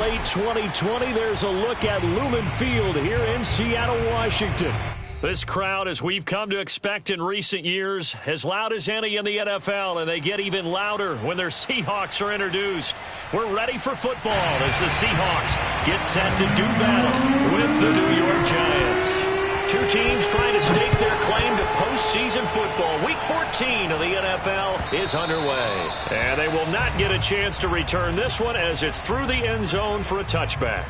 late 2020, there's a look at Lumen Field here in Seattle, Washington. This crowd, as we've come to expect in recent years, as loud as any in the NFL, and they get even louder when their Seahawks are introduced. We're ready for football as the Seahawks get set to do battle with the New York Giants. Two teams trying to stake their claim to postseason football. Week 14 of the NFL is underway. And they will not get a chance to return this one as it's through the end zone for a touchback.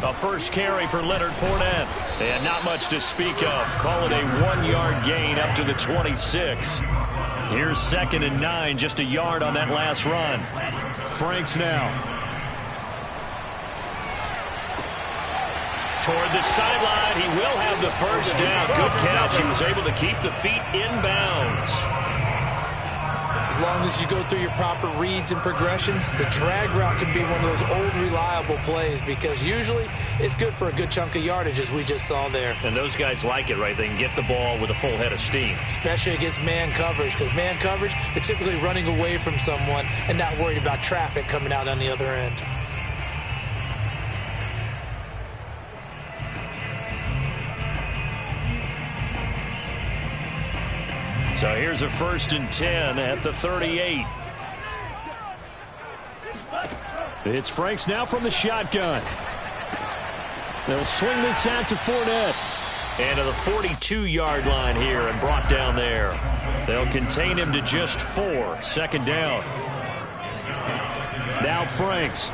A first carry for Leonard Fournette. And not much to speak of. Call it a 1-yard gain up to the 26. Here's 2nd and 9, just a yard on that last run. Franks now. Toward the sideline, he will have the first down. Good catch. He was able to keep the feet inbounds. As long as you go through your proper reads and progressions, the drag route can be one of those old reliable plays because usually it's good for a good chunk of yardage as we just saw there. And those guys like it, right? They can get the ball with a full head of steam. Especially against man coverage, because man coverage, they're typically running away from someone and not worried about traffic coming out on the other end. So here's a 1st and 10 at the 38. It's Franks now from the shotgun. They'll swing this out to Fournette. And to the 42-yard line here and brought down there. They'll contain him to just 4. 2nd down. Now Franks.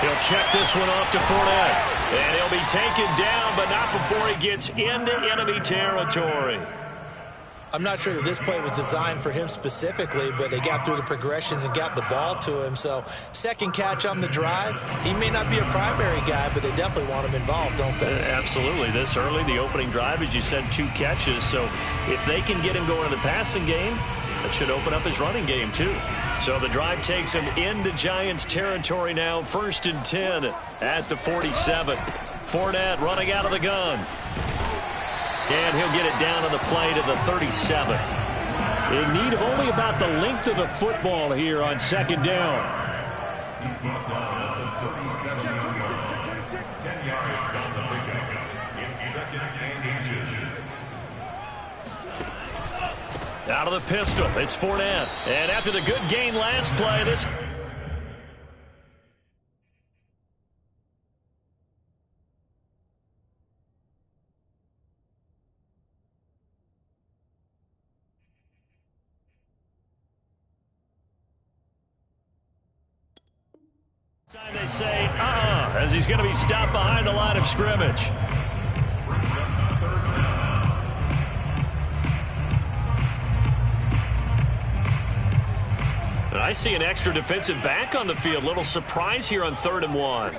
He'll check this one off to Fournette. And he'll be taken down, but not before he gets into enemy territory. I'm not sure that this play was designed for him specifically, but they got through the progressions and got the ball to him. So, second catch on the drive. He may not be a primary guy, but they definitely want him involved, don't they? Absolutely. This early, the opening drive, as you said, 2 catches. So, if they can get him going in the passing game, that should open up his running game, too. So the drive takes him into Giants territory now. 1st and 10 at the 47. Fournette running out of the gun. And he'll get it down on the play to the 37. In need of only about the length of the football here on 2nd down. He's brought down at the 37. 10 yards on the pickup in 2nd and inches. Out of the pistol, it's Fournette. And after the good gain last play, this... time they say, as he's going to be stopped behind the line of scrimmage. And I see an extra defensive back on the field. Little surprise here on 3rd and 1.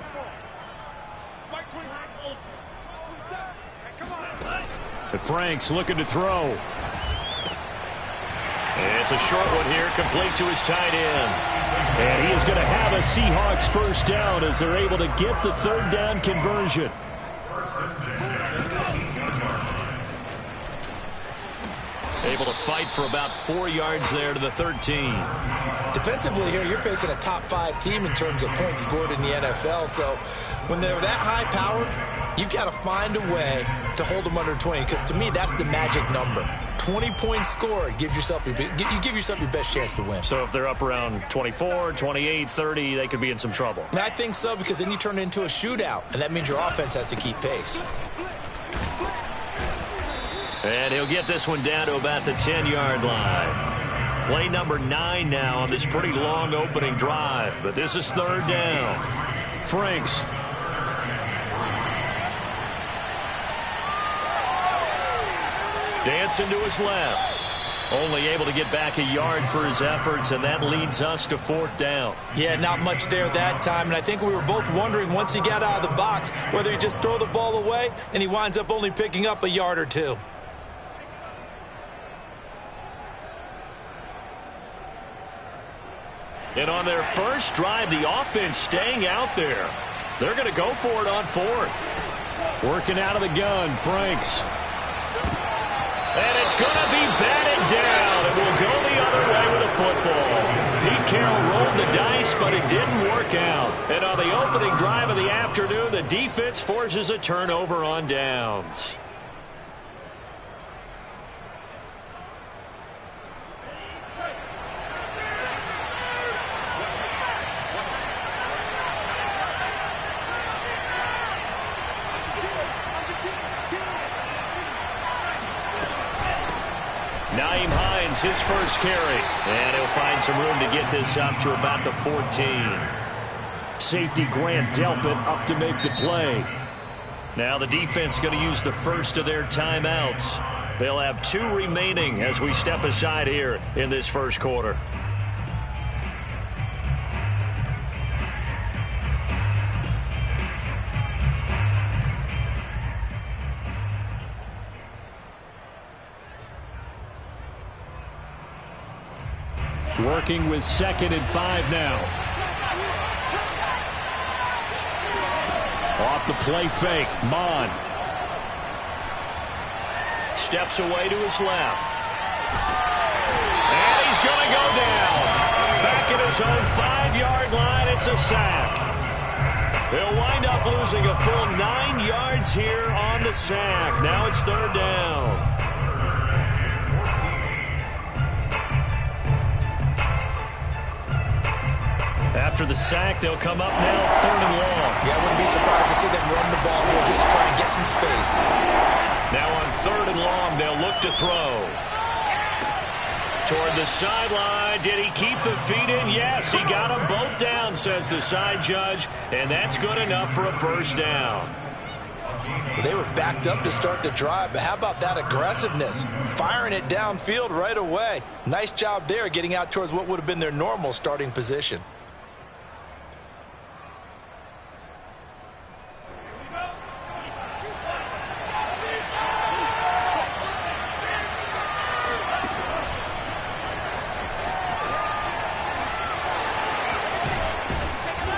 And Franks looking to throw. And it's a short one here, complete to his tight end. And he is going to have a Seahawks first down as they're able to get the 3rd down conversion. Able to fight for about 4 yards there to the 13. Defensively here, you're facing a top 5 team in terms of points scored in the NFL. So when they're that high powered, you've got to find a way to hold them under 20. Because to me, that's the magic number. 20 points scored gives yourself you give yourself your best chance to win. So if they're up around 24, 28, 30, they could be in some trouble. I think so, because then you turn it into a shootout, and that means your offense has to keep pace. And he'll get this one down to about the 10-yard line. Play number 9 now on this pretty long opening drive. But this is 3rd down. Franks. Dancing to his left. Only able to get back a yard for his efforts, and that leads us to 4th down. Yeah, not much there that time, and I think we were both wondering once he got out of the box whether he'd just throw the ball away, and he winds up only picking up a yard or two. And on their first drive, the offense staying out there. They're going to go for it on 4th. Working out of the gun, Franks. And it's going to be batted down. It will go the other way with a football. Pete Carroll rolled the dice, but it didn't work out. And on the opening drive of the afternoon, the defense forces a turnover on downs. His first carry, and he'll find some room to get this up to about the 14. Safety Grant Delpit up to make the play. Now the defense going to use the first of their timeouts. They'll have 2 remaining as we step aside here in this first quarter. Working with 2nd and 5 now. Off the play fake, Mon. Steps away to his left. And he's going to go down. Back at his own 5-yard line, it's a sack. They'll wind up losing a full 9 yards here on the sack. Now it's 3rd down. After the sack, they'll come up now 3rd and long. Yeah, I wouldn't be surprised to see them run the ball here just to try and get some space. Now on 3rd and long, they'll look to throw. Toward the sideline. Did he keep the feet in? Yes, he got them both down, says the side judge, and that's good enough for a 1st down. Well, they were backed up to start the drive, but how about that aggressiveness? Firing it downfield right away. Nice job there getting out towards what would have been their normal starting position.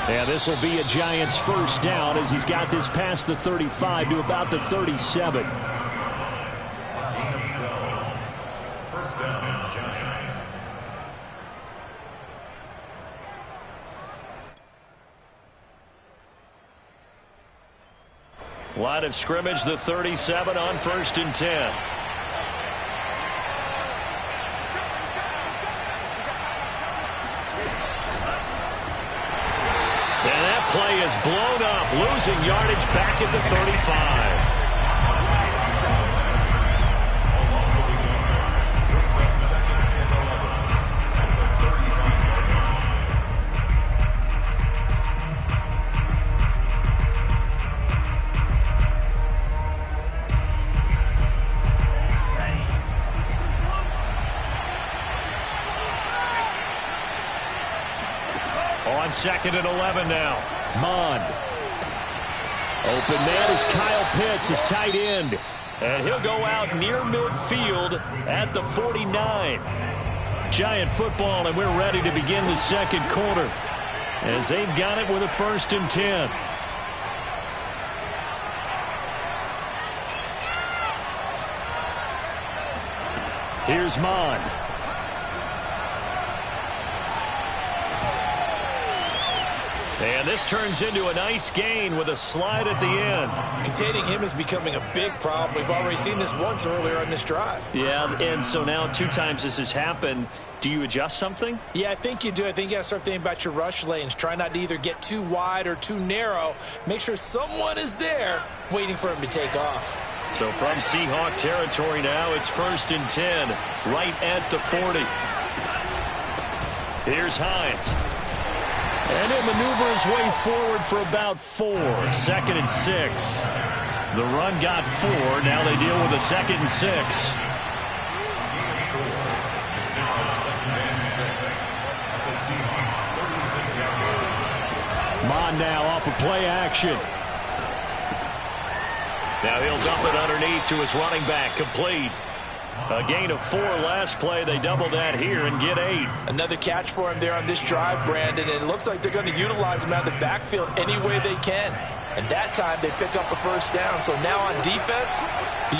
Yeah, this will be a Giants 1st down as he's got this past the 35 to about the 37. 1st down, Giants. Line of scrimmage, the 37 on 1st and 10. Play is blown up, losing yardage back at the 35. On 2nd and 11 now. Mon. Open man is Kyle Pitts, his tight end. And he'll go out near midfield at the 49. Giant football, and we're ready to begin the 2nd quarter as they've got it with a 1st and 10. Here's Mon. And this turns into a nice gain with a slide at the end. Containing him is becoming a big problem. We've already seen this once earlier on this drive. Yeah, and so now 2 times this has happened. Do you adjust something? Yeah, I think you do. I think you got to start thinking about your rush lanes. Try not to either get too wide or too narrow. Make sure someone is there waiting for him to take off. So from Seahawk territory now, it's 1st and 10, right at the 40. Here's Hines. And he'll maneuver his way forward for about 4. 2nd and 6. The run got 4. Now they deal with a 2nd and 6. on now off of play action. Now he'll dump it underneath to his running back. Complete. A gain of 4 last play. They double that here and get 8. Another catch for him there on this drive, Brandon. And it looks like they're going to utilize him out of the backfield any way they can. And that time they pick up a first down. So now on defense,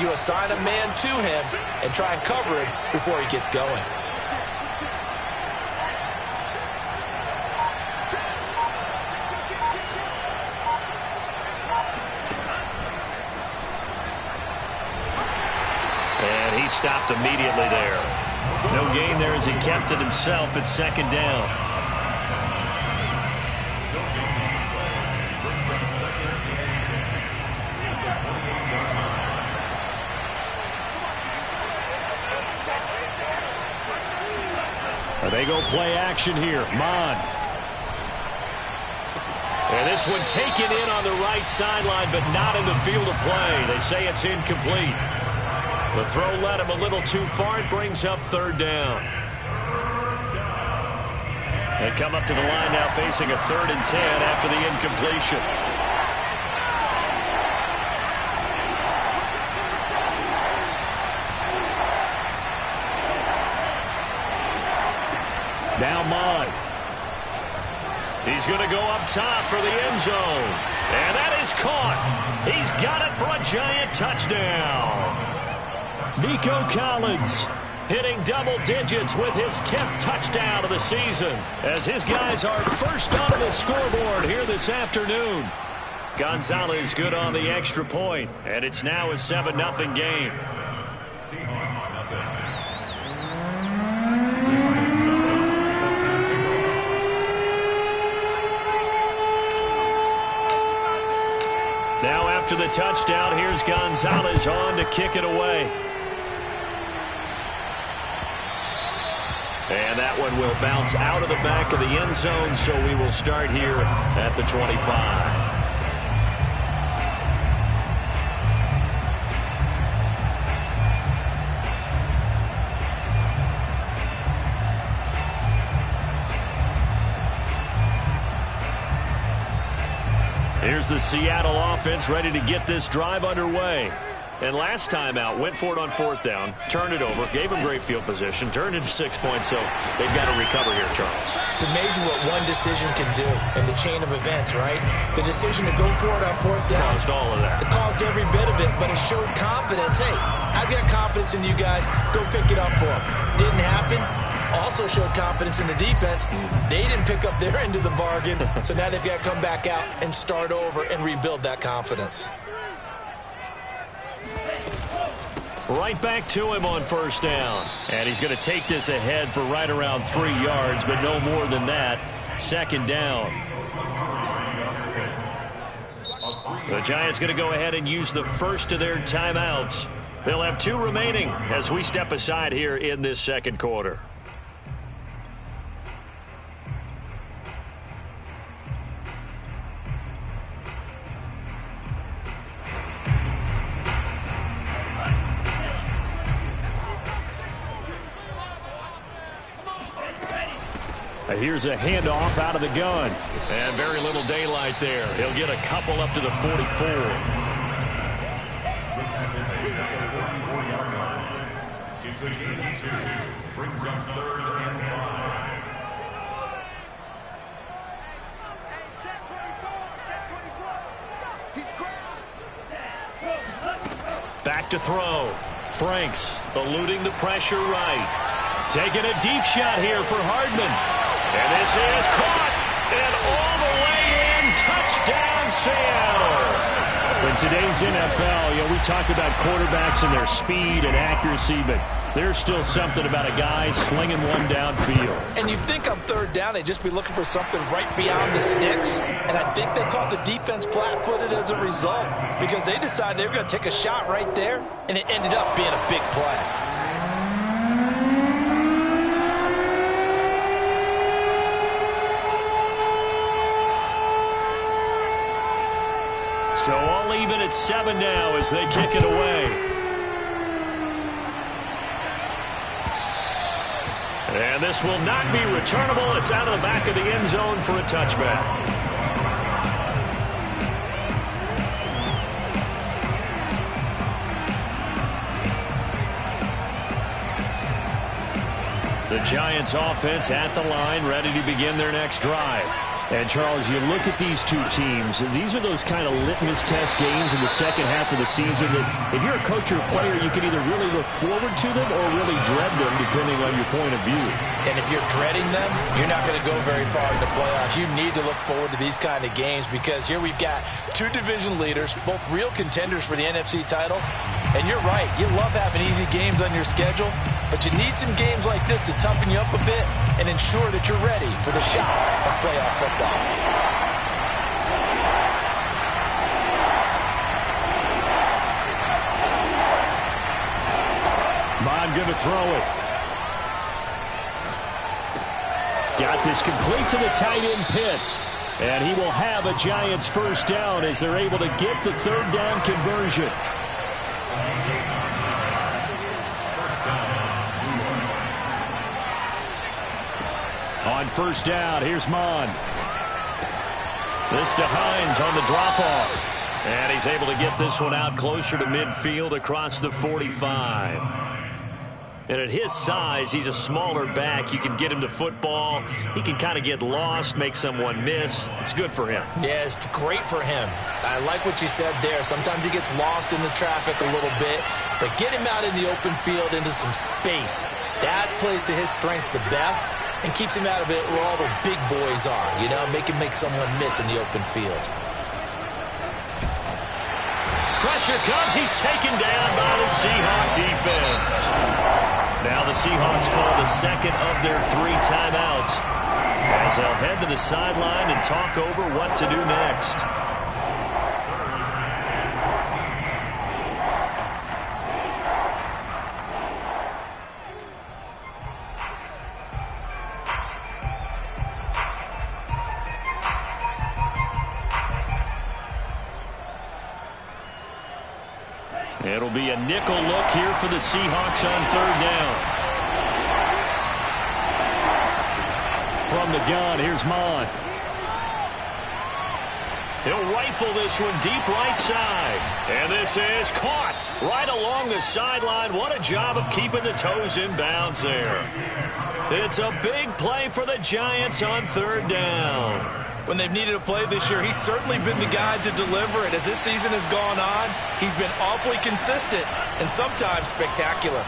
you assign a man to him and try and cover it before he gets going. And he stopped immediately there. No gain there as he kept it himself at second down. They go play action here. Mon. And this one taken in on the right sideline, but not in the field of play. They say it's incomplete. The throw led him a little too far. It brings up third down. They come up to the line now facing a 3rd and 10 after the incompletion. Now Mon. He's going to go up top for the end zone. And that is caught. He's got it for a giant touchdown. Nico Collins hitting double digits with his 10th touchdown of the season as his guys are first on the scoreboard here this afternoon. Gonzalez good on the extra point, and it's now a 7-0 game. Now after the touchdown, here's Gonzalez on to kick it away. And that one will bounce out of the back of the end zone, so we will start here at the 25. Here's the Seattle offense ready to get this drive underway. And last time out, went for it on 4th down, turned it over, gave them great field position, turned into 6 points, so they've got to recover here, Charles. It's amazing what one decision can do in the chain of events, right? The decision to go for it on 4th down. Caused all of that. It caused every bit of it, but it showed confidence. Hey, I've got confidence in you guys. Go pick it up for them. Didn't happen. Also showed confidence in the defense. They didn't pick up their end of the bargain, so now they've got to come back out and start over and rebuild that confidence. Right back to him on 1st down. And he's going to take this ahead for right around 3 yards, but no more than that. 2nd down. The Giants going to go ahead and use the first of their timeouts. They'll have 2 remaining as we step aside here in this 2nd quarter. Here's a handoff out of the gun. And very little daylight there. He'll get a couple up to the 44. It's a gain of 2. Brings up 3rd and 5. Back to throw. Franks eluding the pressure right. Taking a deep shot here for Hardman. And this is caught. And all the way in. Touchdown, Seattle. In today's NFL, we talk about quarterbacks and their speed and accuracy, but there's still something about a guy slinging one downfield. And you think on 3rd down, they'd just be looking for something right beyond the sticks. And I think they caught the defense flat-footed as a result because they decided they were going to take a shot right there, and it ended up being a big play. So all even at 7 now as they kick it away. And this will not be returnable. It's out of the back of the end zone for a touchback. The Giants offense at the line, ready to begin their next drive. And, Charles, you look at these two teams, and these are those kind of litmus test games in the second half of the season that if you're a coach or a player, you can either really look forward to them or really dread them, depending on your point of view. And if you're dreading them, you're not going to go very far in the playoffs. You need to look forward to these kind of games because here we've got two division leaders, both real contenders for the NFC title. And you're right, you love having easy games on your schedule, but you need some games like this to toughen you up a bit and ensure that you're ready for the shock of playoff football. Bond going to throw it. Got this complete to the tight end Pitts. And he will have a Giants first down as they're able to get the third down conversion. On first down, here's Mon. This to Hines on the drop-off. And he's able to get this one out closer to midfield across the 45. And at his size, he's a smaller back. You can get him to football. He can kind of get lost, make someone miss. It's good for him. Yeah, it's great for him. I like what you said there. Sometimes he gets lost in the traffic a little bit, but get him out in the open field into some space. That plays to his strengths the best and keeps him out of it where all the big boys are, you know, make him make someone miss in the open field. Pressure comes. He's taken down by the Seahawk defense. Now the Seahawks call the second of their 3 timeouts as they'll head to the sideline and talk over what to do next. It'll be a nickel look here for the Seahawks on third down. From the gun, here's Mon. He'll rifle this one deep right side. And this is caught right along the sideline. What a job of keeping the toes in bounds there. It's a big play for the Giants on third down. When they've needed a play this year, he's certainly been the guy to deliver it. As this season has gone on, he's been awfully consistent and sometimes spectacular.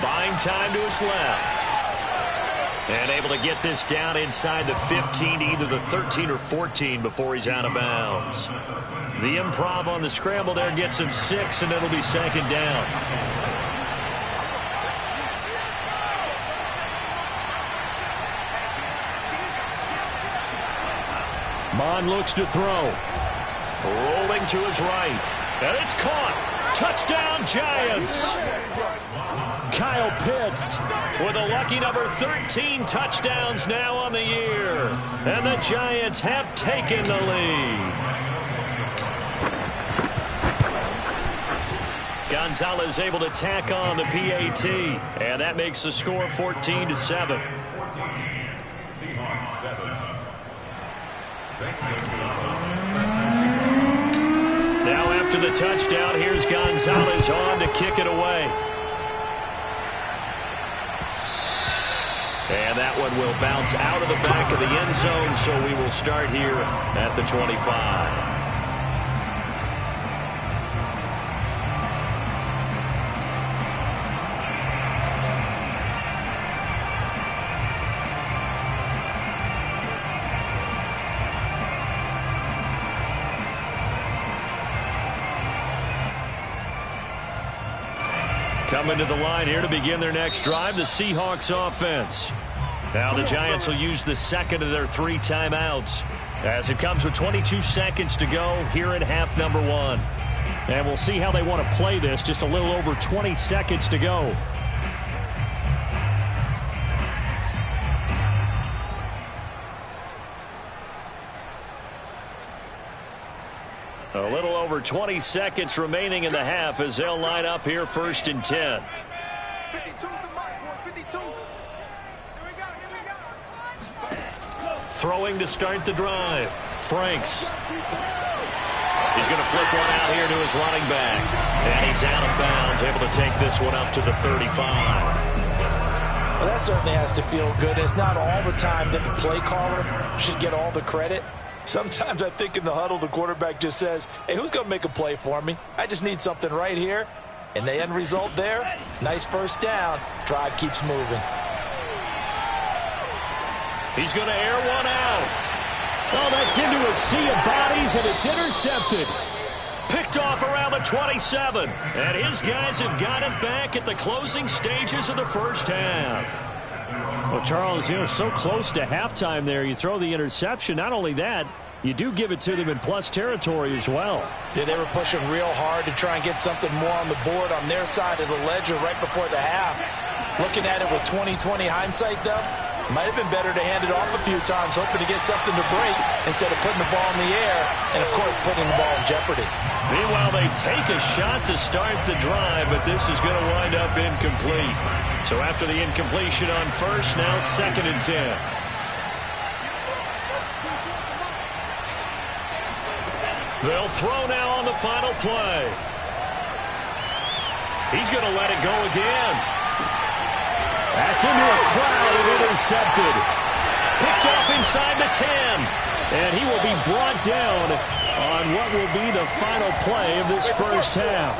Buying time to his left. And able to get this down inside the 15, either the 13 or 14 before he's out of bounds. The improv on the scramble there gets him 6, and it'll be second down. Mon looks to throw. Rolling to his right. And it's caught. Touchdown, Giants. Kyle Pitts with a lucky number 13 touchdowns now on the year. And the Giants have taken the lead. Gonzalez able to tack on the PAT. And that makes the score 14-7. Seahawks 7. Now after the touchdown, here's Gonzalez on to kick it away. And that one will bounce out of the back of the end zone, so we will start here at the 25. Coming to the line here to begin their next drive, the Seahawks offense. Now the Giants will use the second of their 3 timeouts as it comes with 22 seconds to go here in half number 1. And we'll see how they want to play this. Just a little over 20 seconds to go. A little over 20 seconds remaining in the half as they'll line up here first and 10. 52's the mark, boys, 52. Here we go. Throwing to start the drive. Franks. He's going to flip one out here to his running back. And he's out of bounds, able to take this one up to the 35. Well, that certainly has to feel good. It's not all the time that the play caller should get all the credit. Sometimes I think in the huddle, the quarterback just says, hey, who's going to make a play for me? I just need something right here. And the end result there, nice first down. Drive keeps moving. He's going to air one out. Oh, that's into a sea of bodies, and it's intercepted. Picked off around the 27. And his guys have got it back at the closing stages of the first half. Well, Charles, so close to halftime there. You throw the interception. Not only that, you do give it to them in plus territory as well. Yeah, they were pushing real hard to try and get something more on the board on their side of the ledger right before the half. Looking at it with 20/20 hindsight, though, might have been better to hand it off a few times, hoping to get something to break instead of putting the ball in the air and, of course, putting the ball in jeopardy. Meanwhile, they take a shot to start the drive, but this is going to wind up incomplete. So after the incompletion on first, now 2nd and 10. They'll throw now on the final play. He's going to let it go again. That's into a crowd and intercepted. Picked off inside the 10. And he will be brought down on what will be the final play of this first half.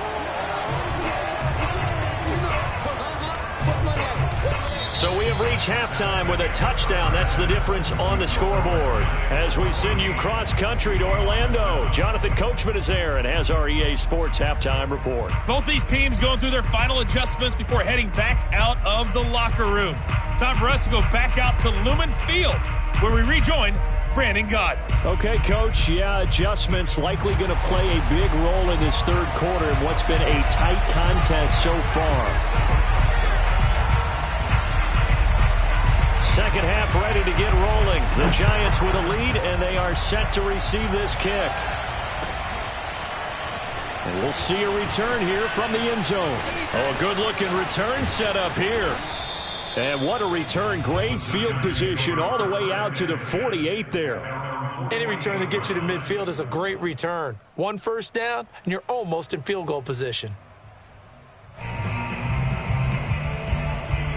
So we have reached halftime with a touchdown. That's the difference on the scoreboard. As we send you cross-country to Orlando, Jonathan Coachman is there and has our EA Sports halftime report. Both these teams going through their final adjustments before heading back out of the locker room. Time for us to go back out to Lumen Field, where we rejoin Brandon Gott. Okay, Coach. Yeah, adjustments likely going to play a big role in this third quarter in what's been a tight contest so far. Second half ready to get rolling. The Giants with a lead, and they are set to receive this kick. And we'll see a return here from the end zone. Oh, a good-looking return set up here. And what a return. Great field position all the way out to the 48 there. Any return that gets you to midfield is a great return. One first down, and you're almost in field goal position.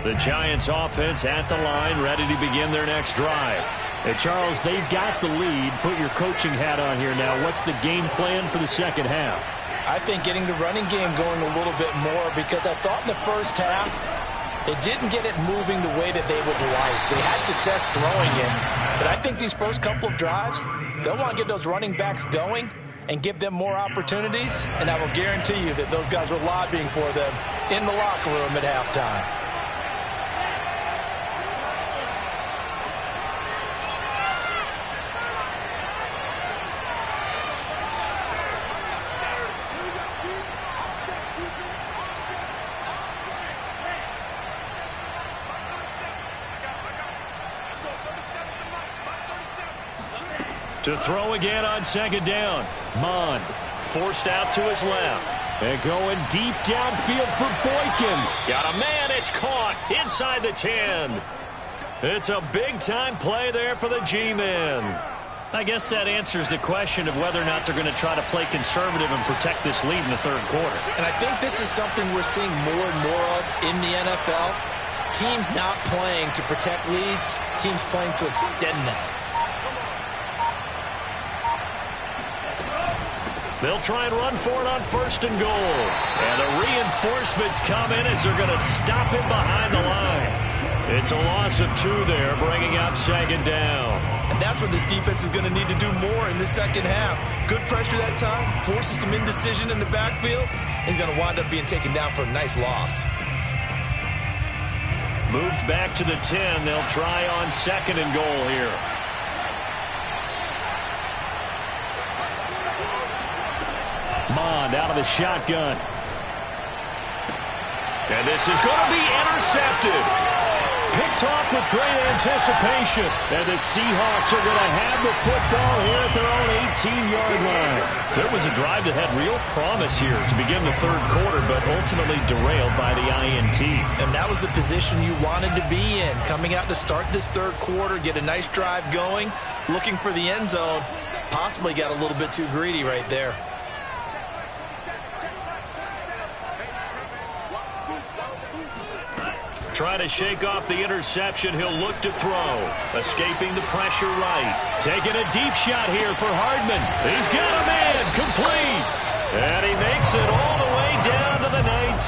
The Giants offense at the line, ready to begin their next drive. Hey, Charles, they've got the lead. Put your coaching hat on here now. What's the game plan for the second half? I think getting the running game going a little bit more, because I thought in the first half they didn't get it moving the way that they would like. They had success throwing it, but I think these first couple of drives, they'll want to get those running backs going and give them more opportunities, and I will guarantee you that those guys were lobbying for them in the locker room at halftime. To throw again on second down. Mond forced out to his left. And going deep downfield for Boykin. Got a man, it's caught inside the 10. It's a big-time play there for the G-men. I guess that answers the question of whether or not they're going to try to play conservative and protect this lead in the third quarter. And I think this is something we're seeing more and more of in the NFL. Teams not playing to protect leads, teams playing to extend them. They'll try and run for it on first and goal. And the reinforcements come in as they're going to stop him behind the line. It's a loss of 2 there, bringing up second down. And that's what this defense is going to need to do more in the second half. Good pressure that time, forces some indecision in the backfield. He's going to wind up being taken down for a nice loss. Moved back to the 10. They'll try on second and goal here. Mond out of the shotgun. And this is going to be intercepted. Picked off with great anticipation. And the Seahawks are going to have the football here at their own 18-yard line. So it was a drive that had real promise here to begin the third quarter, but ultimately derailed by the INT. And that was the position you wanted to be in. Coming out to start this third quarter, get a nice drive going, looking for the end zone. Possibly got a little bit too greedy right there. Trying to shake off the interception. He'll look to throw. Escaping the pressure right. Taking a deep shot here for Hardman. He's got a man. Complete. And he makes it all the way down to the 19.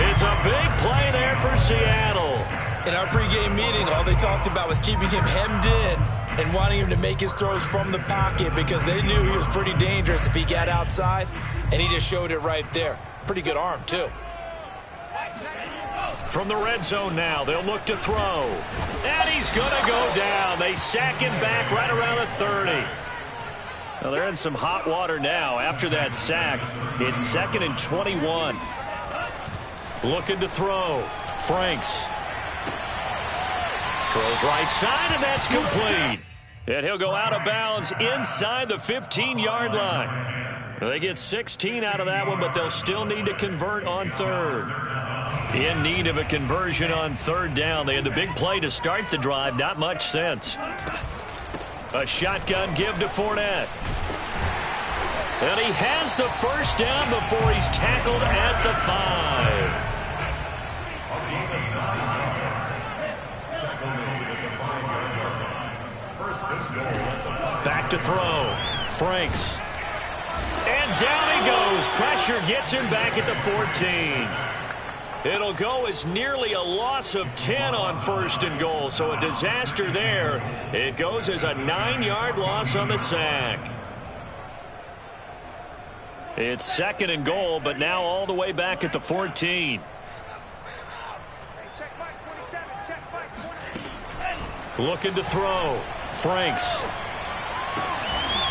It's a big play there for Seattle. In our pregame meeting, all they talked about was keeping him hemmed in and wanting him to make his throws from the pocket because they knew he was pretty dangerous if he got outside, and he just showed it right there. Pretty good arm, too. From the red zone now, they'll look to throw. And he's going to go down. They sack him back right around the 30. Well, they're in some hot water now. After that sack, it's 2nd and 21. Looking to throw. Franks. Throws right side, and that's complete. And he'll go out of bounds inside the 15-yard line. They get 16 out of that one, but they'll still need to convert on third. In need of a conversion on third down. They had the big play to start the drive. Not much sense. A shotgun give to Fournette. And he has the first down before he's tackled at the 5. Back to throw. Franks. And down he goes. Pressure gets him back at the 14. It'll go as nearly a loss of 10 on 1st and goal, so a disaster there. It goes as a 9-yard loss on the sack. It's 2nd and goal, but now all the way back at the 14. Looking to throw. Franks.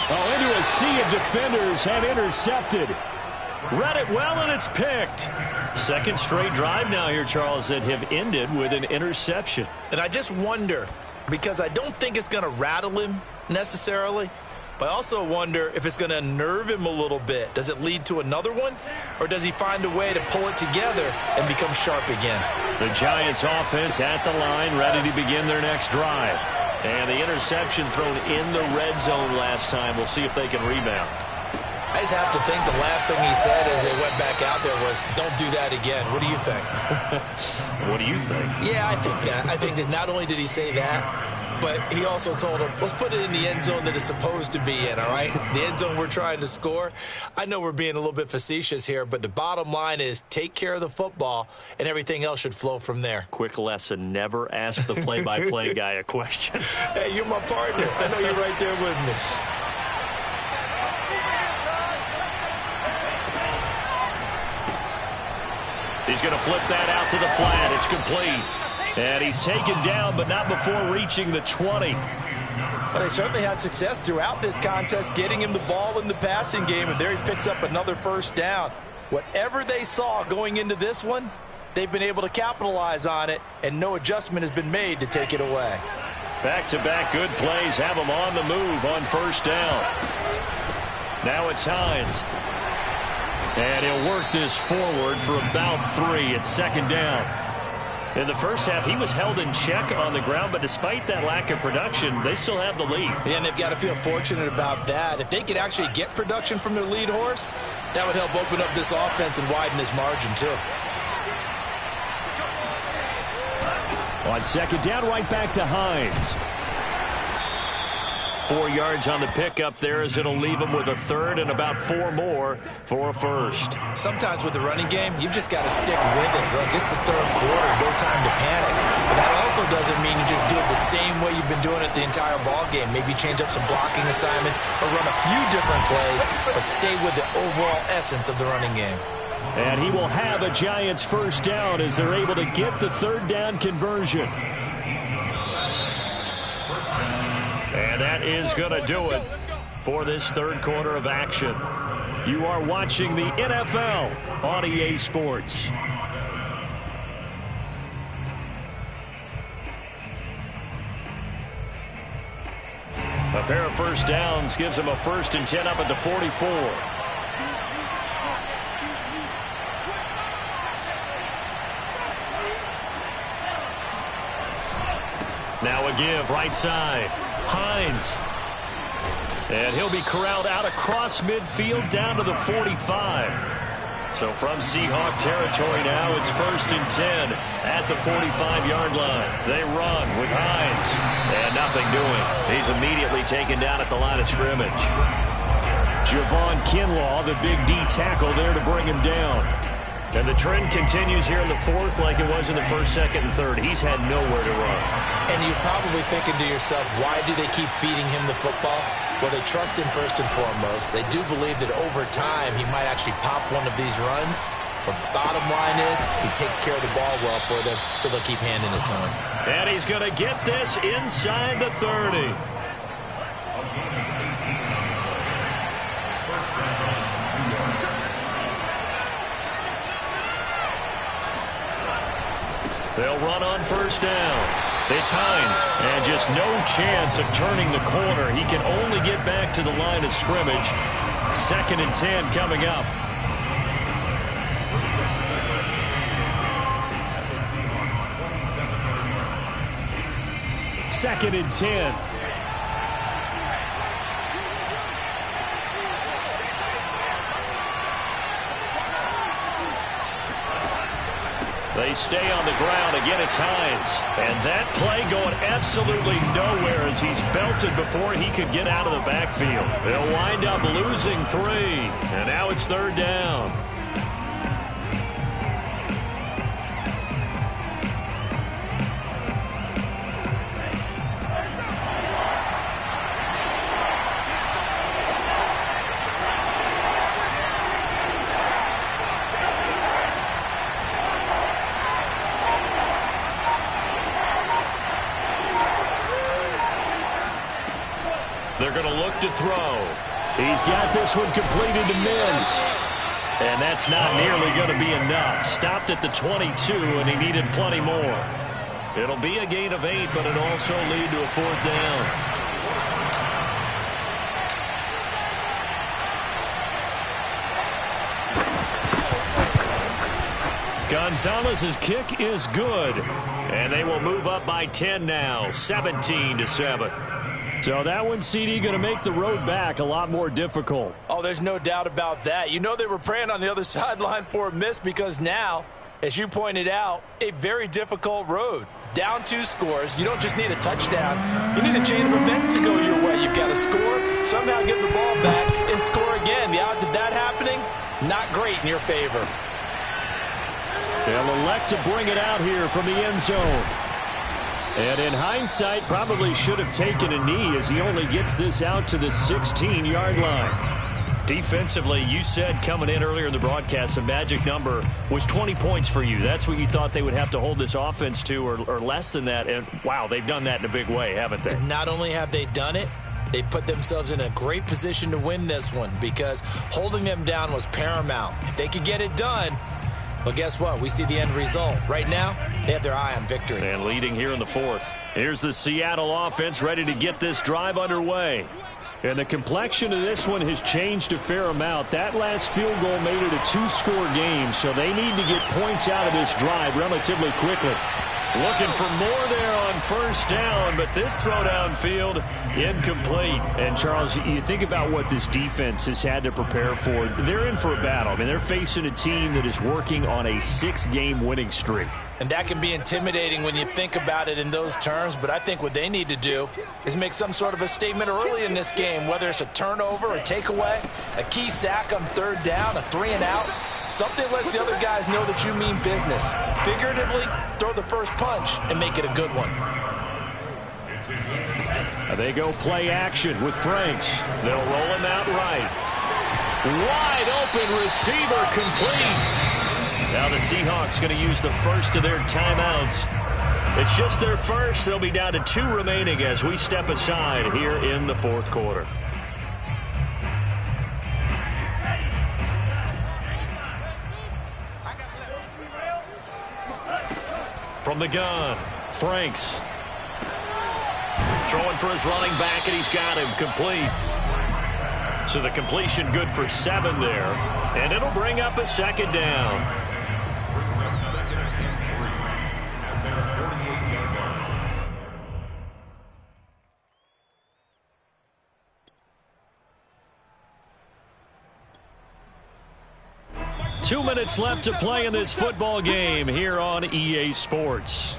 Oh, into a sea of defenders and intercepted. Read it well, and it's picked. Second straight drive now here, Charles, that have ended with an interception. And I just wonder, because I don't think it's going to rattle him necessarily, but I also wonder if it's going to unnerve him a little bit. Does it lead to another one, or does he find a way to pull it together and become sharp again? The Giants offense at the line, ready to begin their next drive. And the interception thrown in the red zone last time. We'll see if they can rebound. I just have to think the last thing he said as they went back out there was, don't do that again. What do you think? What do you think? Yeah, I think that. I think that not only did he say that, but he also told him, let's put it in the end zone that it's supposed to be in, all right? The end zone we're trying to score. I know we're being a little bit facetious here, but the bottom line is take care of the football, and everything else should flow from there. Quick lesson, never ask the play-by-play guy a question. Hey, you're my partner. I know you're right there with me. He's going to flip that out to the flat. It's complete. And he's taken down, but not before reaching the 20. Well, they certainly had success throughout this contest, getting him the ball in the passing game, and there he picks up another first down. Whatever they saw going into this one, they've been able to capitalize on it, and no adjustment has been made to take it away. Back-to-back good plays have him on the move on first down. Now it's Hines. And he'll work this forward for about 3 at 2nd down. In the first half, he was held in check on the ground, but despite that lack of production, they still have the lead. And they've got to feel fortunate about that. If they could actually get production from their lead horse, that would help open up this offense and widen this margin, too. On 2nd down, right back to Hines. 4 yards on the pickup there as it'll leave him with a 3rd and about 4 more for a first. Sometimes with the running game, you've just got to stick with it. Look, it's the 3rd quarter, no time to panic. But that also doesn't mean you just do it the same way you've been doing it the entire ball game. Maybe change up some blocking assignments or run a few different plays, but stay with the overall essence of the running game. And he will have a Giants first down as they're able to get the 3rd down conversion. And that is going to do it for this 3rd quarter of action. You are watching the NFL on EA Sports. A pair of first downs gives him a 1st and 10 up at the 44. Now a give right side. Hines. And he'll be corralled out across midfield down to the 45. So from Seahawk territory now, it's 1st and 10 at the 45-yard line. They run with Hines, and nothing doing. He's immediately taken down at the line of scrimmage. Javon Kinlaw, the big D tackle there to bring him down. And the trend continues here in the 4th like it was in the 1st, 2nd, and 3rd. He's had nowhere to run. And you're probably thinking to yourself, why do they keep feeding him the football? Well, they trust him first and foremost. They do believe that over time he might actually pop one of these runs. But bottom line is he takes care of the ball well for them, so they'll keep handing it to him. And he's going to get this inside the 30. They'll run on 1st down. It's Hines, and just no chance of turning the corner. He can only get back to the line of scrimmage. 2nd and 10 coming up. Second and 10. They stay on the ground. Again, it's Hines. And that play going absolutely nowhere as he's belted before he could get out of the backfield. They'll wind up losing 3. And now it's 3rd down. They're going to look to throw. He's got this one completed to Mims. And that's not nearly going to be enough. Stopped at the 22, and he needed plenty more. It'll be a gain of 8, but it'll also lead to a 4th down. Gonzalez's kick is good. And they will move up by 10 now, 17-7. So that one, CD, going to make the road back a lot more difficult. Oh, there's no doubt about that. You know they were praying on the other sideline for a miss because now, as you pointed out, a very difficult road. Down 2 scores. You don't just need a touchdown. You need a chain of events to go your way. You've got to score, somehow get the ball back, and score again. The odds of that happening, not great in your favor. They'll elect to bring it out here from the end zone. And in hindsight, probably should have taken a knee as he only gets this out to the 16-yard line. Defensively, you said coming in earlier in the broadcast, the magic number was 20 points for you. That's what you thought they would have to hold this offense to, or less than that. And, wow, they've done that in a big way, haven't they? Not only have they done it, they put themselves in a great position to win this one because holding them down was paramount. If they could get it done, well, guess what? We see the end result. Right now, they have their eye on victory. And leading here in the 4th. Here's the Seattle offense ready to get this drive underway. And the complexion of this one has changed a fair amount. That last field goal made it a 2-score game, so they need to get points out of this drive relatively quickly. Looking for more there on 1st down, but this throw downfield incomplete. And, Charles, you think about what this defense has had to prepare for. They're in for a battle. I mean, they're facing a team that is working on a 6-game winning streak. And that can be intimidating when you think about it in those terms, but I think what they need to do is make some sort of a statement early in this game, whether it's a turnover, a takeaway, a key sack on 3rd down, a 3-and-out. Something lets the other guys know that you mean business. Figuratively, throw the first punch and make it a good one. They go play action with Franks. They'll roll him out right. Wide open receiver complete. Now the Seahawks going to use the first of their timeouts. It's just their first. They'll be down to 2 remaining as we step aside here in the 4th quarter. From the gun, Franks. Throwing for his running back, and he's got him complete. So the completion good for 7 there. And it'll bring up a 2nd down. Brings up 2nd and 3 at their 48-yard line. 2 minutes left to play in this football game here on EA Sports.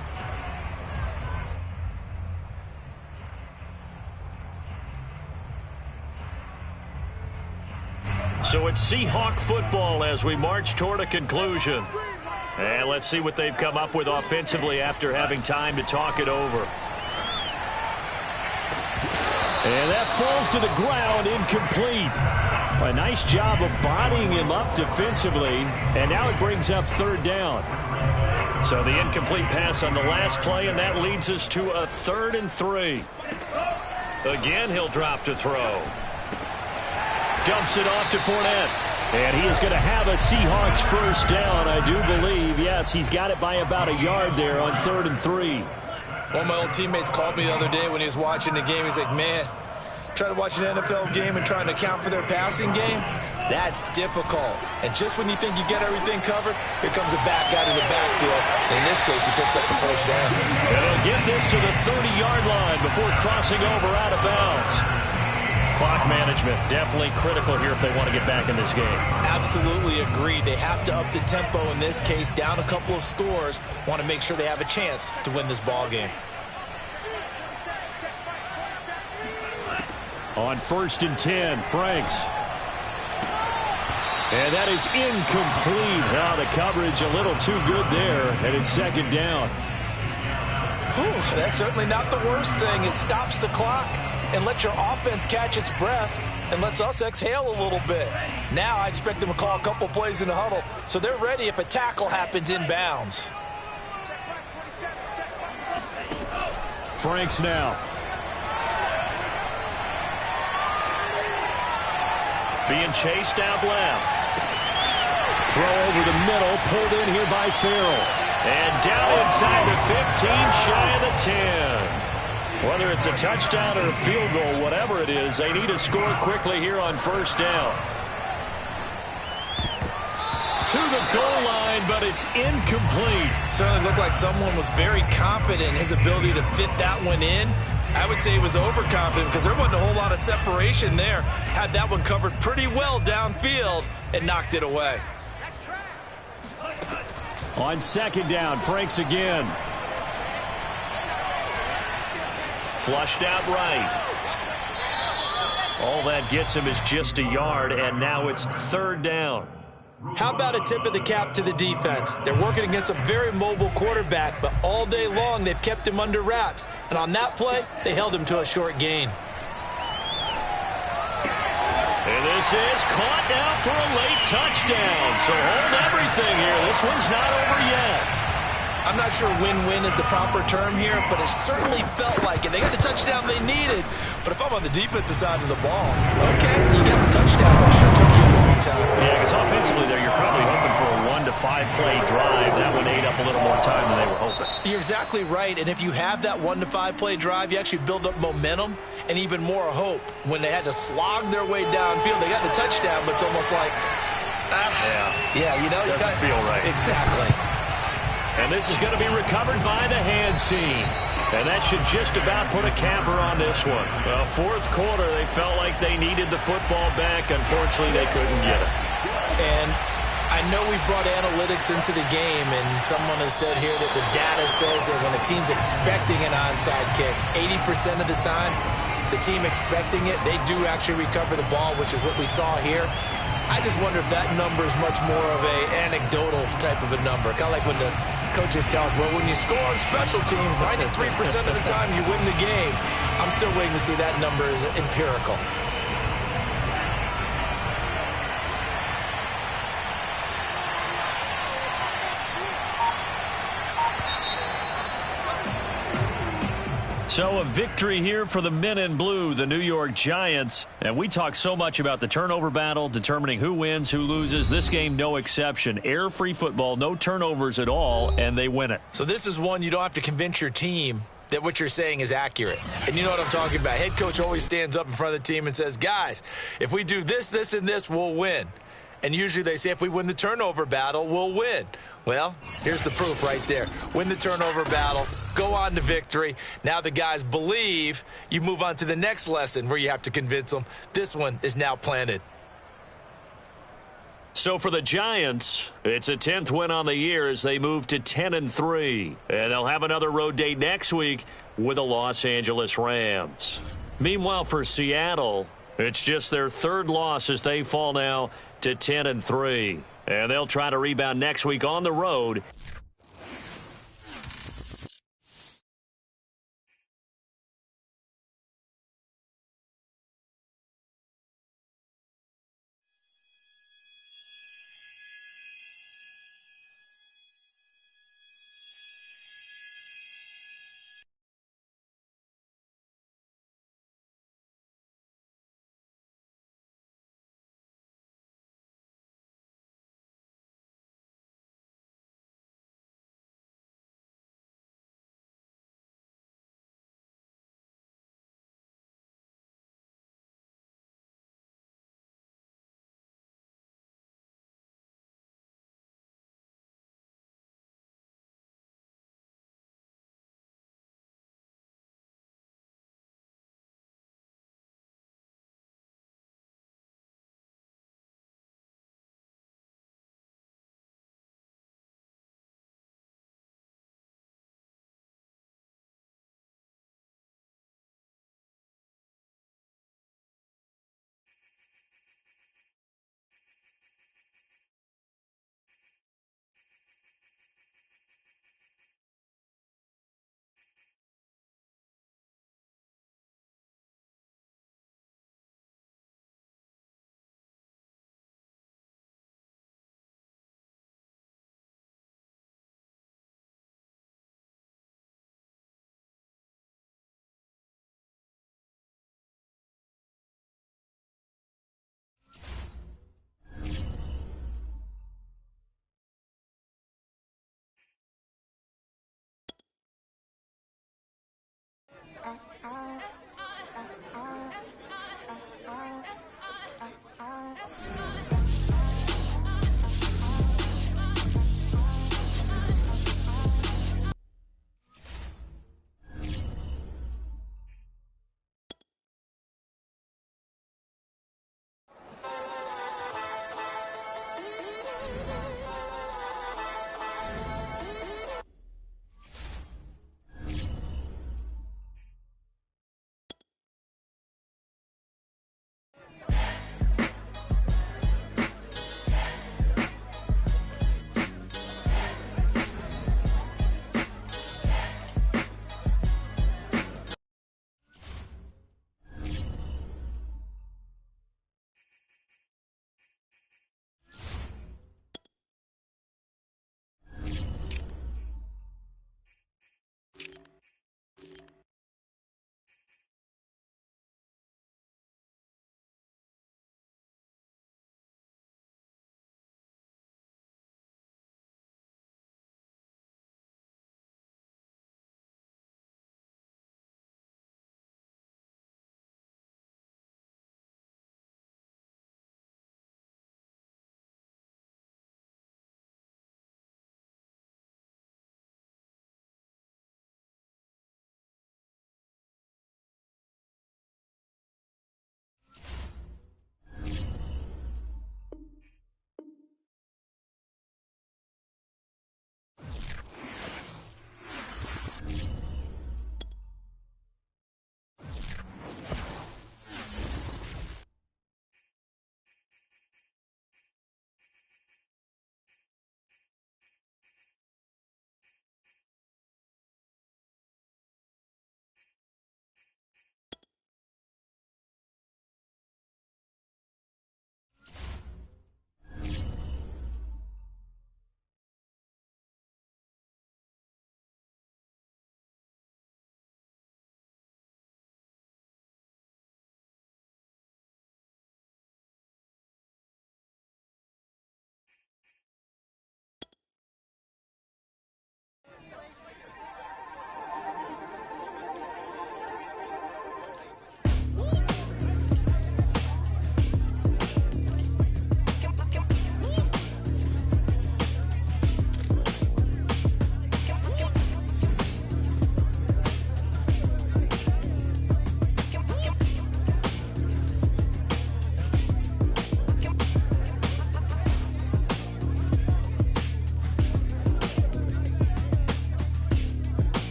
So it's Seahawk football as we march toward a conclusion. And let's see what they've come up with offensively after having time to talk it over. And that falls to the ground, incomplete. A nice job of bodying him up defensively, and now it brings up third down. So the incomplete pass on the last play, and that leads us to a 3rd and 3. Again, he'll drop to throw. Dumps it off to Fournette. And he is going to have a Seahawks first down, I do believe. Yes, he's got it by about a yard there on 3rd and 3. One of my old teammates called me the other day when he was watching the game. He's like, man, trying to watch an NFL game and trying to account for their passing game, that's difficult. And just when you think you get everything covered, here comes a back out of the backfield. In this case, he picks up the first down. And they'll get this to the 30-yard line before crossing over out of bounds. Clock management definitely critical here if they want to get back in this game. Absolutely agreed. They have to up the tempo in this case, down a couple of scores. Want to make sure they have a chance to win this ball game. On 1st and 10, Franks. And that is incomplete. Now the coverage a little too good there, and it's 2nd down. Whew, that's certainly not the worst thing. It stops the clock and lets your offense catch its breath and lets us exhale a little bit. Now I expect them to call a couple plays in the huddle so they're ready if a tackle happens inbounds. Franks now. Being chased out left. Throw over the middle, pulled in here by Farrell. And down inside the 15, shy of the 10. Whether it's a touchdown or a field goal, whatever it is, they need to score quickly here on 1st down. To the goal line, but it's incomplete. Certainly looked like someone was very confident in his ability to fit that one in. I would say he was overconfident because there wasn't a whole lot of separation there. Had that one covered pretty well downfield and knocked it away. On 2nd down, Franks again. Flushed out right. All that gets him is just a yard, and now it's 3rd down. How about a tip of the cap to the defense? They're working against a very mobile quarterback, but all day long they've kept him under wraps. And on that play, they held him to a short gain. And this is caught now for a late touchdown. So hold everything here. This one's not over yet. I'm not sure win-win is the proper term here, but it certainly felt like it. They got the touchdown they needed, but if I'm on the defensive side of the ball, okay, you got the touchdown, but it sure took you a long time. Yeah, because offensively there, you're probably hoping for a 1 to 5 play drive. That one ate up a little more time than they were hoping. You're exactly right, and if you have that 1 to 5 play drive, you actually build up momentum and even more hope. When they had to slog their way downfield, they got the touchdown, but it's almost like, yeah, you know, doesn't feel right. Exactly. And this is going to be recovered by the hands team. And that should just about put a capper on this one. Well, 4th quarter, they felt like they needed the football back. Unfortunately, they couldn't get it. And I know we brought analytics into the game, and someone has said here that the data says that when a team's expecting an onside kick, 80% of the time, the team expecting it, they do actually recover the ball, which is what we saw here. I just wonder if that number is much more of a anecdotal type of a number. Kind of like when the coaches tell us, well, when you score on special teams, 93% of the time you win the game. I'm still waiting to see that number is empirical. So a victory here for the men in blue, the New York Giants. And we talk so much about the turnover battle, determining who wins, who loses. This game, no exception. Air-free football, no turnovers at all, and they win it. So this is one you don't have to convince your team that what you're saying is accurate. And you know what I'm talking about. Head coach always stands up in front of the team and says, guys, if we do this, this, and this, we'll win. And usually they say if we win the turnover battle, we'll win. Well, here's the proof right there. Win the turnover battle, go on to victory. Now the guys believe. You move on to the next lesson where you have to convince them. This one is now planted. So for the Giants, it's a 10th win on the year as they move to 10-3. And they'll have another road date next week with the Los Angeles Rams. Meanwhile, for Seattle, it's just their 3rd loss as they fall now to 10-3. And they'll try to rebound next week on the road